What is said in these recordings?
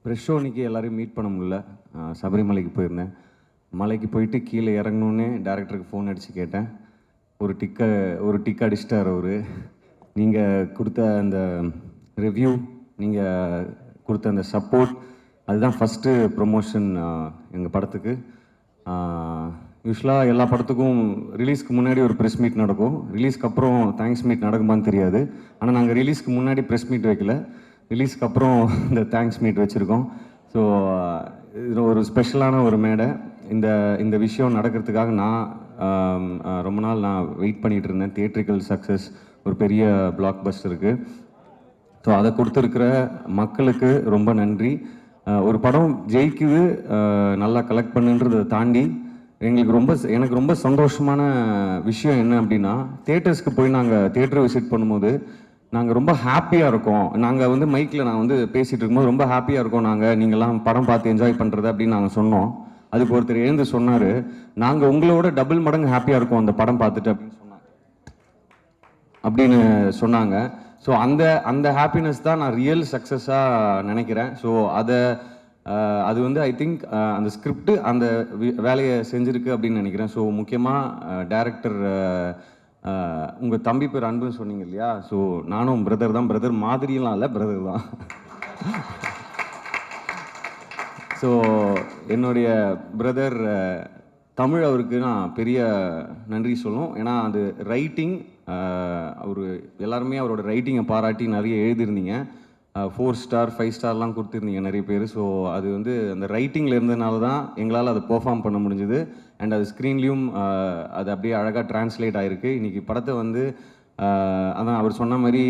Brush show அன்றைக்கி எல்லோரையும் meet பண்ண முடியல. சபரிமலைக்கு போயிருந்தேன். மலைக்கு போயிட்டு கீழே இறங்கணுன்னே டேரக்டருக்கு ஃபோன் அடித்து கேட்டேன். ஒரு டிக் அடிச்சிட்டார் அவர். நீங்கள் கொடுத்த அந்த ரிவ்யூ, நீங்கள் கொடுத்த அந்த சப்போர்ட், அதுதான் ஃபஸ்ட்டு ப்ரொமோஷன் எங்கள் படத்துக்கு. யூஸ்வலாக எல்லா படத்துக்கும் ரிலீஸ்க்கு முன்னாடி ஒரு ப்ரெஸ் மீட் நடக்கும். ரிலீஸ்க்கு அப்புறம் தேங்க்ஸ் மீட் நடக்குமான்னு தெரியாது. ஆனால் நாங்கள் ரிலீஸ்க்கு முன்னாடி ப்ரெஸ் மீட் வைக்கல, ரிலீஸ்க்கு அப்புறம் இந்த தேங்க்ஸ் மீட் வச்சுருக்கோம். ஸோ இது ஒரு ஸ்பெஷலான ஒரு மேடை. இந்த விஷயம் நடக்கிறதுக்காக நான் ரொம்ப நாள் வெயிட் பண்ணிகிட்டு இருந்தேன். தியேட்ரிக்கல் சக்ஸஸ், ஒரு பெரிய பிளாக் பஸ்டருக்கு. ஸோ அதை கொடுத்துருக்கிற மக்களுக்கு ரொம்ப நன்றி. ஒரு படம் ஜெயிக்குது, நல்லா கலெக்ட் பண்ணுன்றதை தாண்டி எனக்கு ரொம்ப சந்தோஷமான விஷயம் என்ன அப்படின்னா, தியேட்டர்ஸ்க்கு போய் நாங்கள் தியேட்டர் விசிட் பண்ணும்போது நாங்கள் ரொம்ப ஹாப்பியாக இருக்கோம். நாங்கள் மைக்கில் நான் பேசிகிட்டு இருக்கும்போது ரொம்ப ஹாப்பியாக இருக்கோம் நீங்கள்லாம் படம் பார்த்து என்ஜாய் பண்ணுறது அப்படின்னு நாங்கள் சொன்னோம். அதுக்கு ஒருத்தர் எழுந்து சொன்னார், நாங்கள் உங்களோட டபுள் மடங்கு ஹாப்பியாக இருக்கோம் அந்த படம் பார்த்துட்டு அப்படின்னு சொன்னாங்க. ஸோ அந்த ஹாப்பினஸ் தான் நான் ரியல் சக்ஸஸாக நினைக்கிறேன். ஸோ அது ஐ திங்க் அந்த ஸ்கிரிப்ட் அந்த வேலையை செஞ்சுருக்கு அப்படின்னு நினைக்கிறேன். ஸோ முக்கியமாக டைரக்டர், உங்கள் தம்பி பேர் அன்புன்னு சொன்னீங்க இல்லையா? ஸோ நானும் பிரதர் தான், பிரதர் மாதிரியெல்லாம் இல்லை, பிரதர் தான். ஸோ என்னுடைய பிரதர் தமிழ், அவருக்கு நான் பெரிய நன்றி சொல்லணும். ஏன்னா அது ரைட்டிங், அவர் எல்லாருமே அவரோட ரைட்டிங்கை பாராட்டி நிறைய எழுதியிருந்தீங்க. 4 ஸ்டார் 5 ஸ்டார்லாம் கொடுத்துருந்தீங்க நிறைய பேர். ஸோ அது அந்த ரைட்டிங்கில் இருந்ததுனால தான் எங்களால் அதை பெர்ஃபார்ம் பண்ண முடிஞ்சுது. அண்ட் அது ஸ்க்ரீன்லேயும் அது அப்படியே அழகாக டிரான்ஸ்லேட் ஆகிருக்கு. இன்றைக்கி படத்தை அதான் அவர் சொன்ன மாதிரி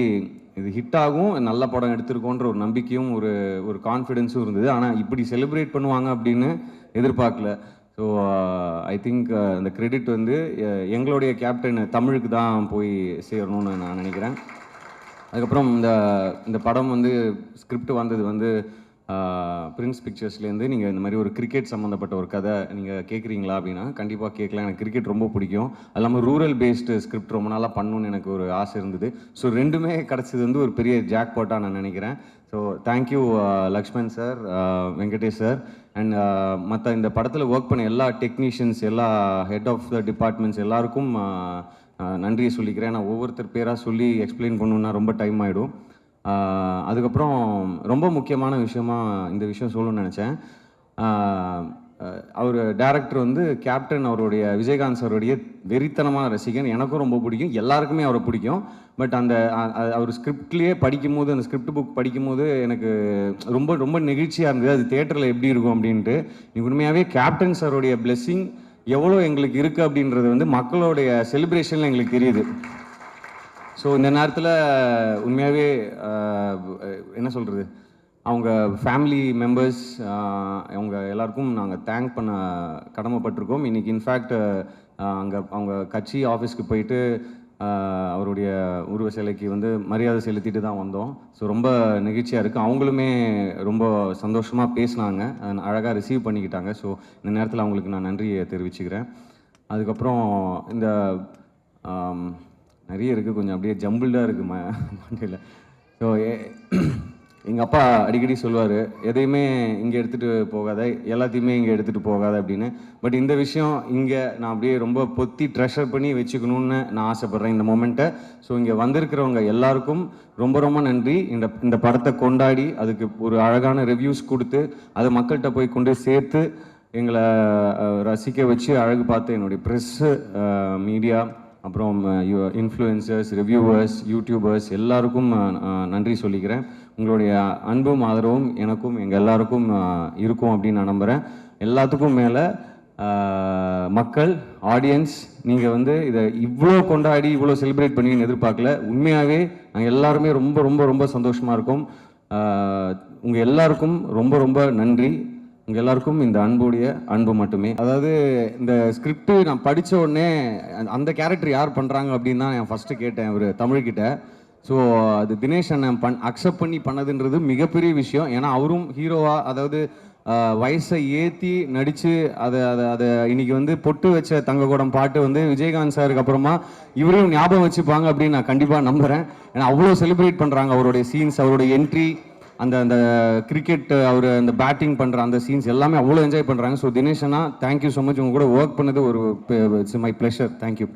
இது ஹிட் ஆகும், நல்ல படம் எடுத்திருக்கோன்ற ஒரு நம்பிக்கையும் ஒரு கான்ஃபிடென்ஸும் இருந்தது. ஆனால் இப்படி செலிப்ரேட் பண்ணுவாங்க அப்படின்னு எதிர்பார்க்கல. ஸோ ஐ திங்க் அந்த கிரெடிட் எங்களுடைய கேப்டன் தமிழுக்கு தான் போய் சேரணும்னு நான் நினைக்கிறேன். அதுக்கப்புறம் இந்த படம் ஸ்கிரிப்ட் வந்தது பிரின்ஸ் பிக்சர்ஸ்லேருந்து. நீங்கள் இந்த மாதிரி ஒரு கிரிக்கெட் சம்மந்தப்பட்ட ஒரு கதை நீங்கள் கேட்குறீங்களா அப்படின்னா கண்டிப்பாக கேட்கலாம். எனக்கு கிரிக்கெட் ரொம்ப பிடிக்கும். அது இல்லாமல் ரூரல் பேஸ்டு ஸ்கிரிப்ட் ரொம்ப நாளாக பண்ணணுன்னு எனக்கு ஒரு ஆசை இருந்தது. ஸோ ரெண்டுமே கிடச்சது ஒரு பெரிய ஜாக்பாட்டாக நான் நினைக்கிறேன். So thank you Lakshman sir, Venkatesh sir, and மற்ற இந்த படத்தில் ஒர்க் பண்ண எல்லா டெக்னீஷியன்ஸ், எல்லா ஹெட் ஆஃப் த டிபார்ட்மெண்ட்ஸ் எல்லாருக்கும் நன்றியை சொல்லிக்கிறேன். நான் ஒவ்வொருத்தர் பேராக சொல்லி எக்ஸ்பிளைன் பண்ணணுன்னா ரொம்ப டைம் ஆகிடும். அதுக்கப்புறம் ரொம்ப முக்கியமான விஷயமா இந்த விஷயம் சொல்லணும்னு நினச்சேன். அவர் டைரக்டர் கேப்டன் அவருடைய விஜயகாந்த் சாருடைய வெறித்தனமான ரசிகன். எனக்கும் ரொம்ப பிடிக்கும், எல்லாருக்குமே அவரை பிடிக்கும். பட் அவர் ஸ்கிரிப்ட்லேயே படிக்கும்போது, அந்த ஸ்கிரிப்ட் புக் படிக்கும்போது எனக்கு ரொம்ப ரொம்ப நெகிழ்ச்சியாக இருந்தது. அது தியேட்டரில் எப்படி இருக்கும் அப்படின்ட்டு. உண்மையாகவே கேப்டன் சாருடைய பிளெஸ்ஸிங் எவ்வளோ எங்களுக்கு இருக்குது அப்படின்றது மக்களுடைய செலிப்ரேஷனில் எங்களுக்கு தெரியுது. ஸோ இந்த நேரத்தில் உண்மையாகவே என்ன சொல்கிறது, அவங்க ஃபேமிலி மெம்பர்ஸ் அவங்க எல்லாருக்கும் நாங்கள் தேங்க் பண்ண கடமைப்பட்டிருக்கோம். இன்றைக்கி இன்ஃபேக்ட் அவங்க கட்சி ஆஃபீஸ்க்கு போயிட்டு அவருடைய உருவ சிலைக்கு மரியாதை செலுத்திட்டு தான் வந்தோம். ஸோ ரொம்ப நெகிழ்ச்சியாக இருக்குது. அவங்களுமே ரொம்ப சந்தோஷமாக பேசினாங்க, அழகாக ரிசீவ் பண்ணிக்கிட்டாங்க. ஸோ இந்த நேரத்தில் அவங்களுக்கு நான் நன்றியை தெரிவிச்சுக்கிறேன். அதுக்கப்புறம் இந்த நிறைய இருக்குது, கொஞ்சம் அப்படியே ஜம்பிள்டாக இருக்குது மண்டையில். ஸோ எங்கள் அப்பா அடிக்கடி சொல்லுவார், எதையுமே இங்கே எடுத்துகிட்டு போகாத, எல்லாத்தையுமே இங்கே எடுத்துகிட்டு போகாத அப்படின்னு. பட் இந்த விஷயம் இங்கே நான் அப்படியே ரொம்ப பொத்தி ட்ரெஷர் பண்ணி வச்சுக்கணுன்னு நான் ஆசைப்பட்றேன் இந்த மொமெண்ட்டை. ஸோ இங்கே வந்திருக்கிறவங்க எல்லாருக்கும் ரொம்ப ரொம்ப நன்றி. இந்த படத்தை கொண்டாடி அதுக்கு ஒரு அழகான ரிவ்யூஸ் கொடுத்து அதை மக்கள்கிட்ட போய் கொண்டு சேர்த்து எங்களை ரசிக்க வச்சு அழகு பார்த்து என்னுடைய ப்ரெஸ்ஸு, மீடியா, அப்புறம் இன்ஃப்ளூயன்சர்ஸ், ரிவ்யூவர்ஸ், யூடியூபர்ஸ் எல்லாருக்கும் நன்றி சொல்லிக்கிறேன். உங்களுடைய அன்பும் ஆதரவும் எனக்கும் எங்கள் எல்லாருக்கும் இருக்கும் அப்படின்னு நான் நம்புகிறேன். எல்லாத்துக்கும் மேலே மக்கள், ஆடியன்ஸ், நீங்கள் இதை இவ்வளோ கொண்டாடி இவ்வளோ செலிப்ரேட் பண்ணுவீங்கன்னு எதிர்பார்க்கல. உண்மையாகவே நாங்கள் எல்லாருமே ரொம்ப ரொம்ப ரொம்ப சந்தோஷமாக இருக்கோம். உங்கள் எல்லாருக்கும் ரொம்ப ரொம்ப நன்றி. உங்கள் எல்லாருக்கும் இந்த அன்பு மட்டுமே. அதாவது இந்த ஸ்கிரிப்டு நான் படித்த உடனே அந்த கேரக்டர் யார் பண்ணுறாங்க அப்படின்னு தான் நான் ஃபஸ்ட்டு கேட்டேன் ஒரு தமிழ்கிட்ட. ஸோ அது தினேஷ் அண்ணன் அக்செப்ட் பண்ணி பண்ணதுன்றது மிகப்பெரிய விஷயம். ஏன்னா அவரும் ஹீரோவாக, அதாவது வயசை ஏற்றி நடித்து அதை இன்னைக்கு பொட்டு வச்ச தங்கக்கூடம் பாட்டு விஜயகாந்த் சாருக்கு அப்புறமா இவரையும் ஞாபகம் வச்சுப்பாங்க அப்படின்னு நான் கண்டிப்பாக நம்புகிறேன். ஏன்னா அவ்வளோ செலிப்ரேட் பண்ணுறாங்க அவருடைய சீன்ஸ், அவருடைய என்ட்ரி, அந்த அந்த கிரிக்கெட் அவர் அந்த பேட்டிங் பண்ணுற அந்த சீன்ஸ் எல்லாமே அவ்வளோ என்ஜாய் பண்ணுறாங்க. ஸோ தினேஷ் அண்ணா தேங்க்யூ ஸோ மச். உங்க கூட ஒர்க் பண்ணது ஒரு இட்ஸ் மை ப்ளஷர். தேங்க்யூ.